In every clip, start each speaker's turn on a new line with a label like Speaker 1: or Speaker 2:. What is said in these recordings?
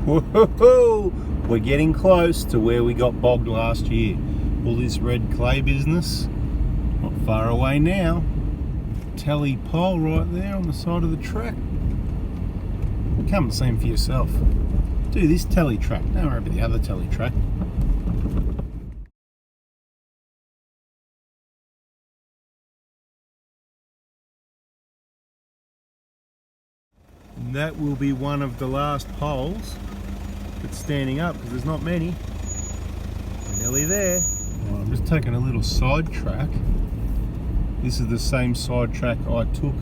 Speaker 1: Whoa, we're getting close to where we got bogged last year. All this red clay business, not far away now. Telly pole right there on the side of the track. Come and see him for yourself. Do this telly track, don't worry about the other telly track. And that will be one of the last poles that's standing up, because there's not many. We're nearly there. Well, I'm just taking a little side track. This is the same side track I took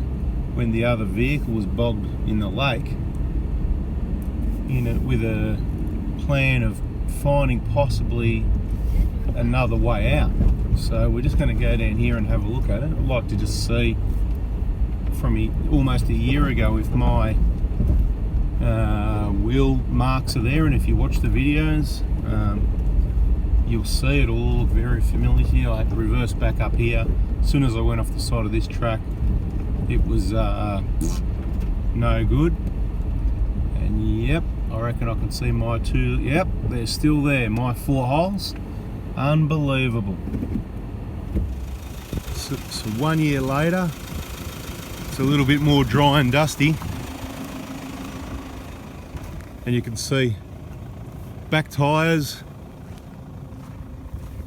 Speaker 1: when the other vehicle was bogged in the lake, with a plan of finding possibly another way out. So we're just going to go down here and have a look at it. I'd like to just see from almost a year ago if my wheel marks are there, and if you watch the videos you'll see it all look very familiar to you. I had to reverse back up here. As soon as I went off the side of this track, it was no good. And yep, I reckon I can see my two. Yep, they're still there, my 4 holes. Unbelievable. So 1 year later, it's a little bit more dry and dusty, and you can see back tyres,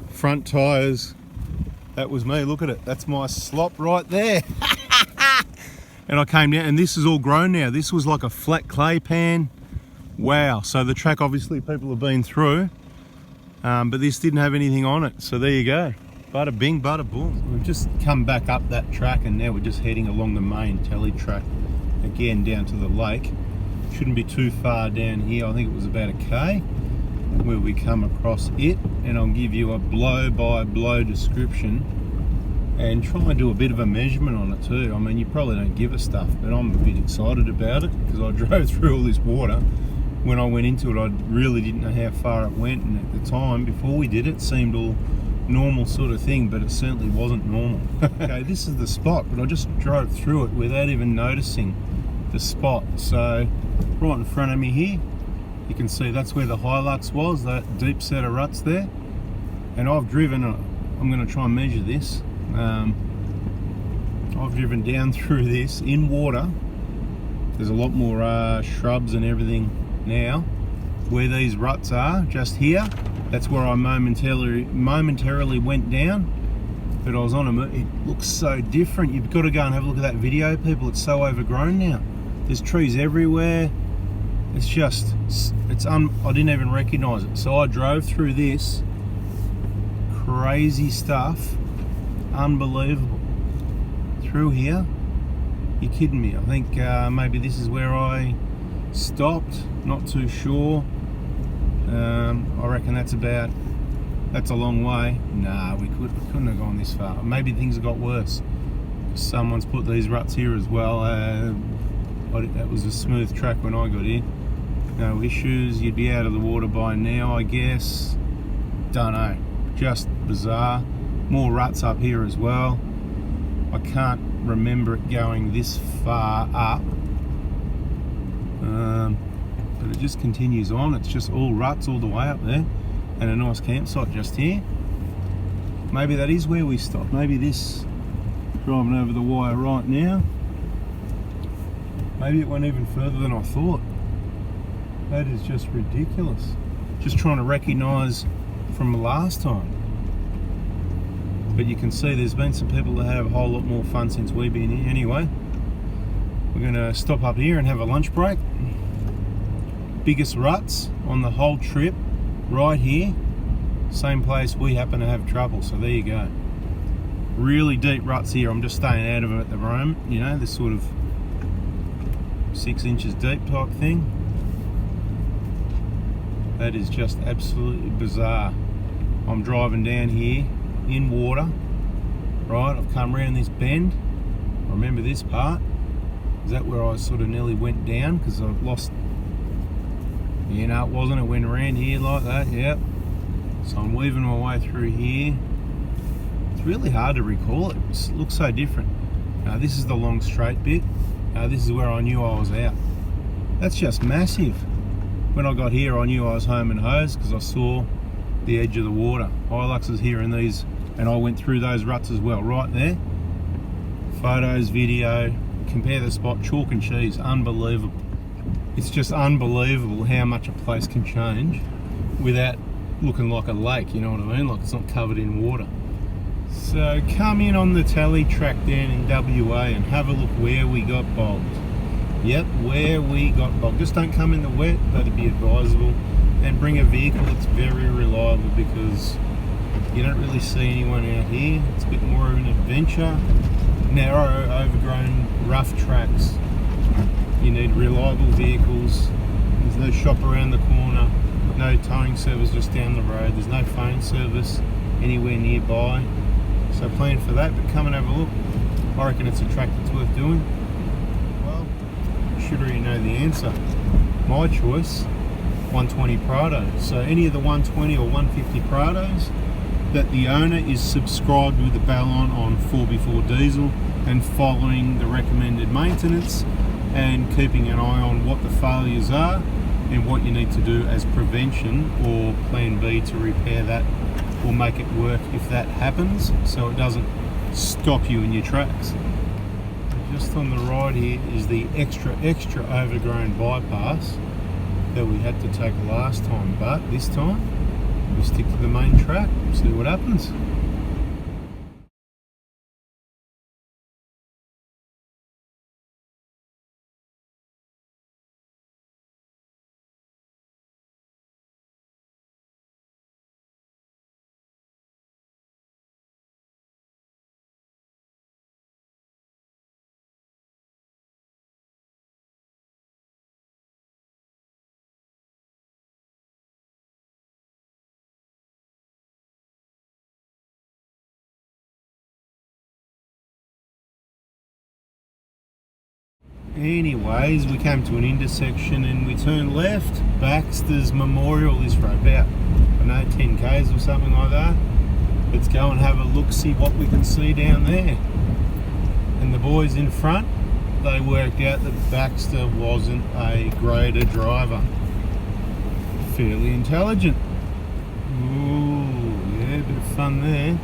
Speaker 1: front tyres. That was me, look at it, that's my slop right there. And I came down, and this is all grown now. This was like a flat clay pan. Wow. So the track, obviously people have been through, but this didn't have anything on it. So there you go, bada bing, bada boom. So we've just come back up that track, and now we're just heading along the main telly track again down to the lake. Shouldn't be too far down here. I think it was about a K where we come across it, and I'll give you a blow by blow description and try and do a bit of a measurement on it too. I mean, you probably don't give a stuff, but I'm a bit excited about it because I drove through all this water. When I went into it, I really didn't know how far it went, and at the time before we did it, seemed all normal sort of thing, but it certainly wasn't normal. Okay, this is the spot, but I just drove through it without even noticing the spot. So right in front of me here, you can see that's where the Hilux was, that deep set of ruts there. And I've driven, I'm going to try and measure this. I've driven down through this in water. There's a lot more shrubs and everything now. Where these ruts are, just here, that's where I momentarily went down. But I was on a, it looks so different. You've got to go and have a look at that video, people. It's so overgrown now. There's trees everywhere. It's just, I didn't even recognize it. So I drove through this. Crazy stuff. Unbelievable. Through here. You're kidding me. I think maybe this is where I stopped. Not too sure. I reckon that's a long way. Nah, we couldn't have gone this far. Maybe things have got worse. Someone's put these ruts here as well. That was a smooth track when I got in. No issues. You'd be out of the water by now, I guess. Don't know. Just bizarre. More ruts up here as well. I can't remember it going this far up. But it just continues on. It's just all ruts all the way up there, and a nice campsite just here. Maybe that is where we stopped. Maybe this, driving over the wire right now, maybe it went even further than I thought. That is just ridiculous. Just trying to recognise from the last time. But you can see there's been some people that have a whole lot more fun since we've been here. Anyway, we're going to stop up here and have a lunch break. Biggest ruts on the whole trip, right here. Same place we happen to have trouble, so there you go. Really deep ruts here. I'm just staying out of them at the moment. You know, this sort of 6 inches deep type thing. That is just absolutely bizarre. I'm driving down here in water, right? I've come around this bend. I remember this part. Is that where I sort of nearly went down because I've lost, you know, it wasn't. It went around here like that, yep. So I'm weaving my way through here. It's really hard to recall it. It looks so different. This is the long straight bit. This is where I knew I was out. That's just massive. when I got here, I knew I was home and hosed because I saw the edge of the water. Hilux is here in these, and I went through those ruts as well, right there. Photos, video, compare the spot, chalk and cheese, unbelievable. It's just unbelievable how much a place can change without looking like a lake, you know what I mean? Like it's not covered in water. So come in on the tally track down in WA and have a look where we got bogged. Yep, where we got bogged. Just don't come in the wet, that'd be advisable. And bring a vehicle that's very reliable because you don't really see anyone out here. It's a bit more of an adventure. Narrow, overgrown, rough tracks. You need reliable vehicles. There's no shop around the corner, no towing service just down the road. There's no phone service anywhere nearby. So plan for that, but come and have a look. I reckon it's a track that's worth doing. Well, you should already know the answer. My choice, 120 Prado. So any of the 120 or 150 Prados that the owner is subscribed with the bell on 4x4 diesel and following the recommended maintenance and keeping an eye on what the failures are and what you need to do as prevention or plan B to repair that or make it work if that happens, so it doesn't stop you in your tracks. Just on the right here is the extra overgrown bypass that we had to take last time, but this time we stick to the main track, see what happens. Anyways, we came to an intersection and we turned left. Baxter's Memorial, this road, about, I don't know, 10 k's or something like that. Let's go and have a look, see what we can see down there. And the boys in front, they worked out that Baxter wasn't a grader driver. Fairly intelligent. Ooh, yeah, a bit of fun there.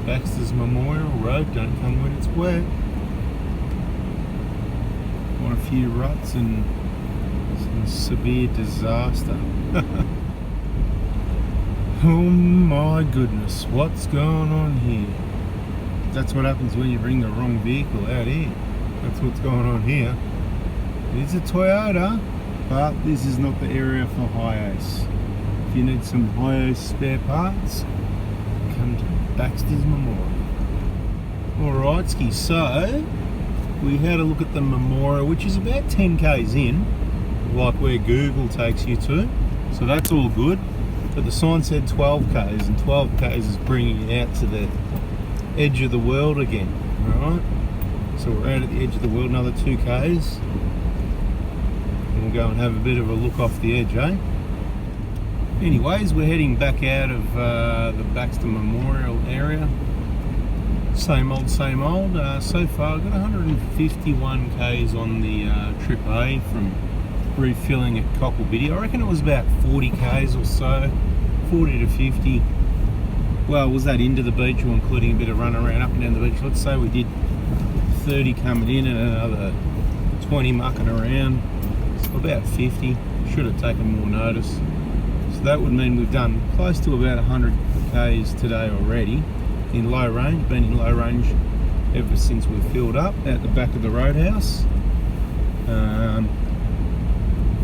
Speaker 1: Baxter's Memorial Road, don't come when it's wet. A few ruts and some severe disaster. Oh my goodness, what's going on here? That's what happens when you bring the wrong vehicle out here. That's what's going on here. It's a Toyota, but this is not the area for Hi-Ace. If you need some Hi-Ace spare parts, come to Baxter's Memorial. Alright, ski, so we had a look at the Memorial, which is about 10 k's in, like where Google takes you to. So that's all good. But the sign said 12 k's, and 12 k's is bringing you out to the edge of the world again. Alright? So we're out at the edge of the world, another 2 k's. And we'll go and have a bit of a look off the edge, eh? Anyways, we're heading back out of the Baxter Memorial area. Same old, same old. So far I've got 151 k's on the trip A from refilling at Cocklebiddy. I reckon it was about 40 k's or so, 40 to 50. Well, was that into the beach or including a bit of run around up and down the beach? Let's say we did 30 coming in and another 20 mucking around. So about 50. Should have taken more notice. So that would mean we've done close to about 100 k's today already. In low range, been in low range ever since we filled up at the back of the roadhouse.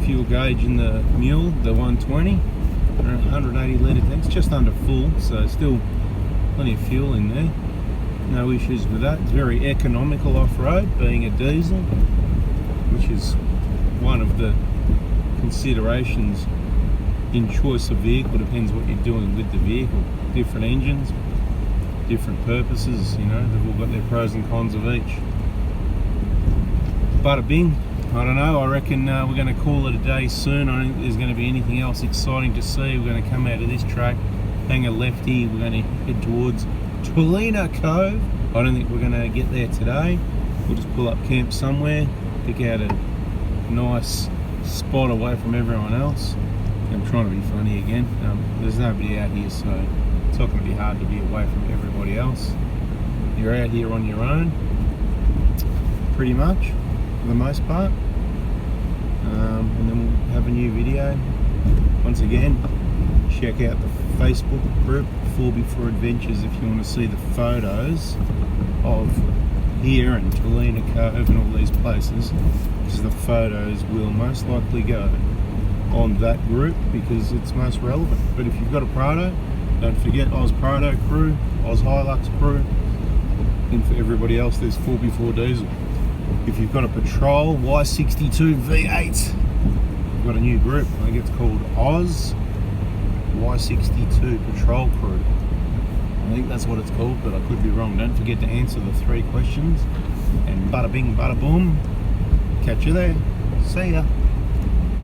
Speaker 1: Fuel gauge in the mule, the 120, 180 litre tanks, just under full, so still plenty of fuel in there. No issues with that. It's very economical off-road, being a diesel, which is one of the considerations in choice of vehicle. Depends what you're doing with the vehicle. Different engines, different purposes, you know, they've all got their pros and cons of each. Bada bing, I don't know, I reckon we're going to call it a day soon. I don't think there's going to be anything else exciting to see. We're going to come out of this track, hang a lefty, we're going to head towards Tulina Cove. I don't think we're going to get there today. We'll just pull up camp somewhere, pick out a nice spot away from everyone else. I'm trying to be funny again. There's nobody out here, so it's not going to be hard to be away from everybody else. You're out here on your own, pretty much, for the most part. And then we'll have a new video. Once again, check out the Facebook group 4x4 Adventures if you want to see the photos of here and Talina Cove and all these places, because the photos will most likely go on that group because it's most relevant. But if you've got a Prado, don't forget Oz Prado crew, Oz Hilux crew, and for everybody else there's 4x4 Diesel. If you've got a Patrol Y62 V8, we've got a new group. I think it's called Oz Y62 Patrol Crew. I think that's what it's called, but I could be wrong. Don't forget to answer the 3 questions, and bada bing, bada boom. Catch you there. See ya.